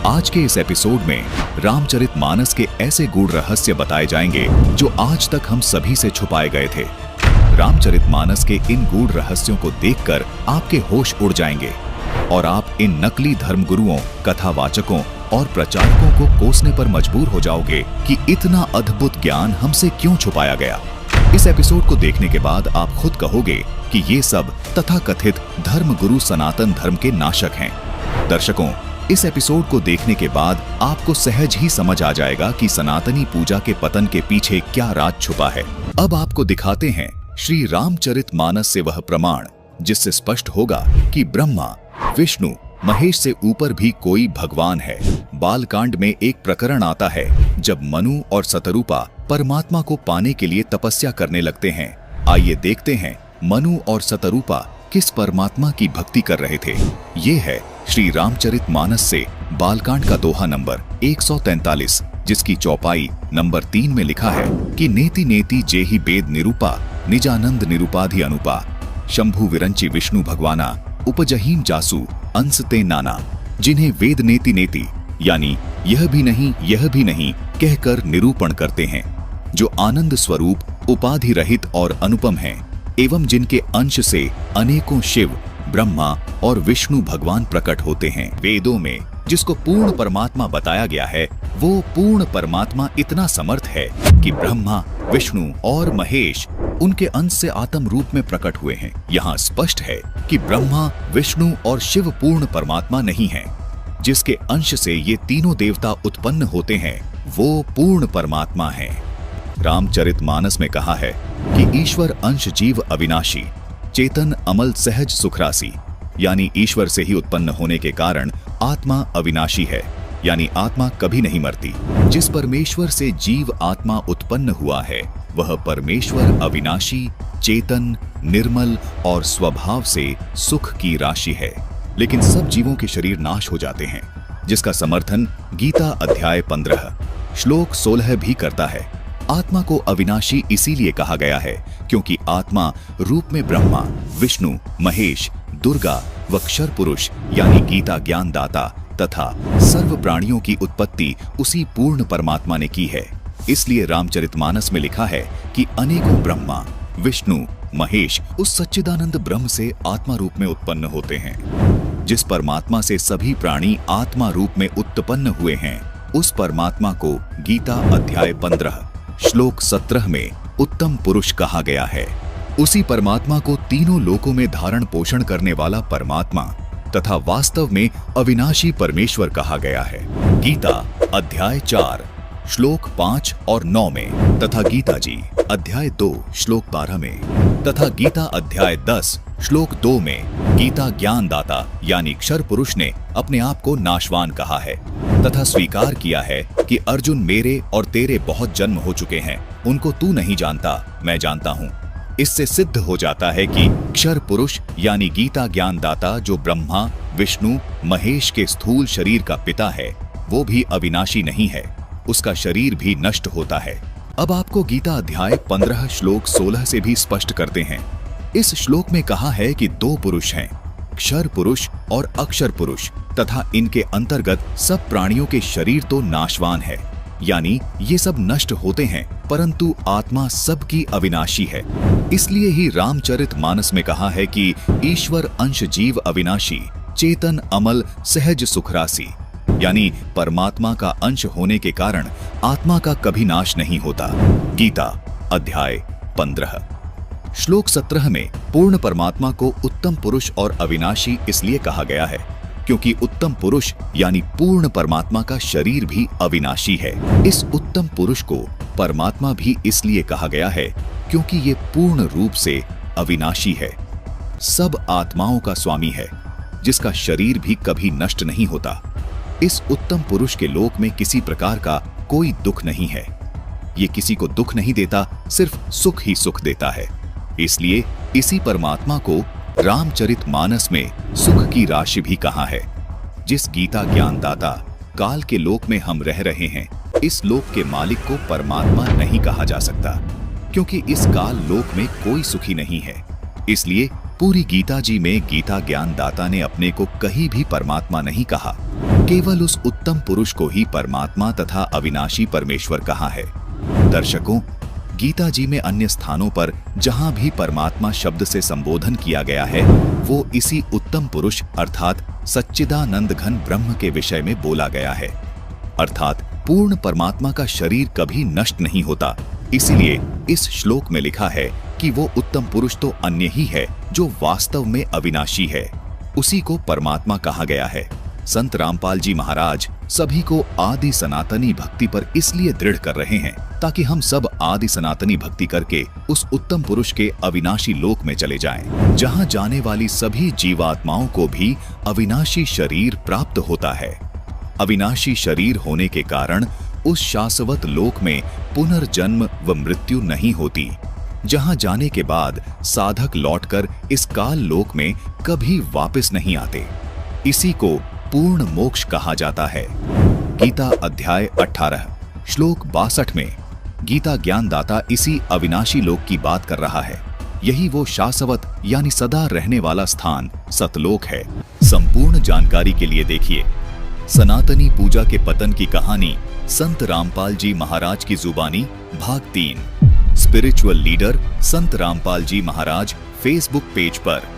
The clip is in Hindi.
आज के इस एपिसोड में रामचरितमानस के ऐसे गूढ़ रहस्य बताए जाएंगे जो आज तक हम सभी से छुपाए गए थे। रामचरितमानस के इन गूढ़ रहस्यों को देखकर आपके होश उड़ जाएंगे और आप इन नकली धर्मगुरुओं, कथावाचकों और प्रचारकों को कोसने पर मजबूर हो जाओगे कि इतना अद्भुत ज्ञान हमसे क्यों छुपाया गया। इस एपिसोड को देखने के बाद आप खुद कहोगे कि ये सब तथाकथित धर्मगुरु सनातन धर्म के नाशक हैं। दर्शकों, इस एपिसोड को देखने के बाद आपको सहज ही समझ आ जाएगा कि सनातनी पूजा के पतन के पीछे क्या राज छुपा है। अब आपको दिखाते हैं श्री रामचरितमानस से वह प्रमाण जिससे स्पष्ट होगा कि ब्रह्मा, विष्णु, महेश से ऊपर भी कोई भगवान है। बालकांड में एक प्रकरण आता है जब मनु और शतरूपा परमात्मा को पाने के लिए तपस्या करने लगते हैं। आइए देखते हैं मनु और शतरूपा किस परमात्मा की भक्ति कर रहे थे। ये है श्री रामचरितमानस से बालकांड का दोहा नंबर 143, जिसकी चौपाई नंबर 3 में लिखा है कि नेति नेति जेहि वेद निरूपा, निजानंद निरूपाधि अनुपा, शंभु विरंचि विष्णु भगवाना, उपजहीम जासु अंश ते नाना। जिन्हें वेद नेति नेति यानी यह भी नहीं कहकर निरूपण करते हैं, जो आनंद स्वरूप, उपाधि रहित और अनुपम हैं, एवं जिनके अंश से अनेकों शिव, ब्रह्मा और विष्णु भगवान प्रकट होते हैं। वेदों में जिसको पूर्ण परमात्मा बताया गया है, वो पूर्ण परमात्मा इतना समर्थ है कि ब्रह्मा, विष्णु और महेश उनके अंश से आत्म रूप में प्रकट हुए हैं। यहाँ स्पष्ट है कि ब्रह्मा, विष्णु और शिव पूर्ण परमात्मा नहीं हैं। जिसके अंश से ये तीनों देवता उत्पन्न होते हैं, वो पूर्ण परमात्मा है। रामचरितमानस में कहा है कि ईश्वर अंश जीव अविनाशी, चेतन अमल सहज सुखरासी, यानी ईश्वर से ही उत्पन्न होने के कारण आत्मा अविनाशी है, यानी आत्मा कभी नहीं मरती। जिस परमेश्वर से जीव आत्मा उत्पन्न हुआ है, वह परमेश्वर अविनाशी, चेतन, निर्मल और स्वभाव से सुख की राशि है। लेकिन सब जीवों के शरीर नाश हो जाते हैं, जिसका समर्थन गीता अध्याय 15 श्लोक 16 भी करता है। आत्मा को अविनाशी इसीलिए कहा गया है क्योंकि आत्मा रूप में ब्रह्मा, विष्णु, महेश, दुर्गा व क्षर पुरुष यानी गीता ज्ञान दाता तथा सर्व प्राणियों की उत्पत्ति उसी पूर्ण परमात्मा ने की है। इसलिए रामचरितमानस में लिखा है कि अनेकों ब्रह्मा, विष्णु, महेश उस सच्चिदानंद ब्रह्म से आत्मा रूप में उत्पन्न होते हैं। जिस परमात्मा से सभी प्राणी आत्मा रूप में उत्पन्न हुए हैं, उस परमात्मा को गीता अध्याय 15 श्लोक 17 में उत्तम पुरुष कहा गया है। उसी परमात्मा को तीनों लोकों में धारण पोषण करने वाला परमात्मा तथा वास्तव में अविनाशी परमेश्वर कहा गया है। गीता अध्याय 4 श्लोक 5 और 9 में तथा गीता जी अध्याय 2 श्लोक 12 में तथा गीता अध्याय 10 श्लोक 2 में गीता ज्ञान दाता यानी क्षर पुरुष ने अपने आप को नाशवान कहा है तथा स्वीकार किया है कि अर्जुन, मेरे और तेरे बहुत जन्म हो चुके हैं, उनको तू नहीं जानता, मैं जानता हूँ। इससे सिद्ध हो जाता है कि क्षर पुरुष यानी गीता ज्ञान दाता जो ब्रह्मा, विष्णु, महेश के स्थूल शरीर का पिता है, वो भी अविनाशी नहीं है, उसका शरीर भी नष्ट होता है। अब आपको गीता अध्याय 15 श्लोक 16 से भी स्पष्ट करते हैं। इस श्लोक में कहा है कि दो पुरुष हैं, क्षर पुरुष और अक्षर पुरुष, तथा इनके अंतर्गत सब प्राणियों के शरीर तो नाशवान है, यानी ये सब नष्ट होते हैं, परंतु आत्मा सबकी अविनाशी है। इसलिए ही रामचरितमानस में कहा है कि ईश्वर अंश जीव अविनाशी, चेतन अमल सहज सुखरासी, यानी परमात्मा का अंश होने के कारण आत्मा का कभी नाश नहीं होता। गीता अध्याय 15 श्लोक 17 में पूर्ण परमात्मा को उत्तम पुरुष और अविनाशी इसलिए कहा गया है क्योंकि उत्तम पुरुष यानी पूर्ण परमात्मा का शरीर भी अविनाशी है। इस उत्तम पुरुष को परमात्मा भी इसलिए कहा गया है क्योंकि ये पूर्ण रूप से अविनाशी है, सब आत्माओं का स्वामी है, जिसका शरीर भी कभी नष्ट नहीं होता। इस उत्तम पुरुष के लोक में किसी प्रकार का कोई दुख नहीं है। ये किसी को दुख नहीं देता, सिर्फ सुख ही सुख देता है। इसलिए इसी परमात्मा को रामचरितमानस में सुख की राशि भी कहा है। जिस गीता ज्ञान दाता काल के लोक में हम रह रहे हैं, इस लोक के मालिक को परमात्मा नहीं कहा जा सकता क्योंकि इस काल लोक में कोई सुखी नहीं है। इसलिए पूरी गीता जी में गीता ज्ञान दाता ने अपने को कहीं भी परमात्मा नहीं कहा। केवल उस उत्तम पुरुष को ही परमात्मा तथा अविनाशी परमेश्वर कहा है। दर्शकों, गीता जी में अन्य स्थानों पर जहां भी परमात्मा शब्द से संबोधन किया गया है, वो इसी उत्तम पुरुष अर्थात सच्चिदानंद घन ब्रह्म के विषय में बोला गया है। अर्थात पूर्ण परमात्मा का शरीर कभी नष्ट नहीं होता। इसीलिए इस श्लोक में लिखा है कि वो उत्तम पुरुष तो अन्य ही है जो वास्तव में अविनाशी है, उसी को परमात्मा कहा गया है। संत रामपाल जी महाराज सभी को आदि सनातनी भक्ति पर इसलिए दृढ़ कर रहे हैं ताकि हम सब आदि सनातनी भक्ति करके उस उत्तम पुरुष के अविनाशी लोक में चले जाएं, जहां जाने वाली सभी जीवात्माओं को भी अविनाशी शरीर प्राप्त होता है। अविनाशी शरीर होने के कारण उस शाश्वत लोक में पुनर्जन्म व मृत्यु नहीं होती, जहां जाने के बाद साधक लौटकर इस काल लोक में कभी वापस नहीं आते। इसी को पूर्ण मोक्ष कहा जाता है। गीता अध्याय 18 श्लोक 62 में गीता ज्ञानदाता इसी अविनाशी लोक की बात कर रहा है। यही वो शाश्वत यानी सदा रहने वाला स्थान सतलोक है। संपूर्ण जानकारी के लिए देखिए सनातनी पूजा के पतन की कहानी संत रामपाल जी महाराज की जुबानी भाग 3। स्पिरिचुअल लीडर संत रामपाल जी महाराज फेसबुक पेज पर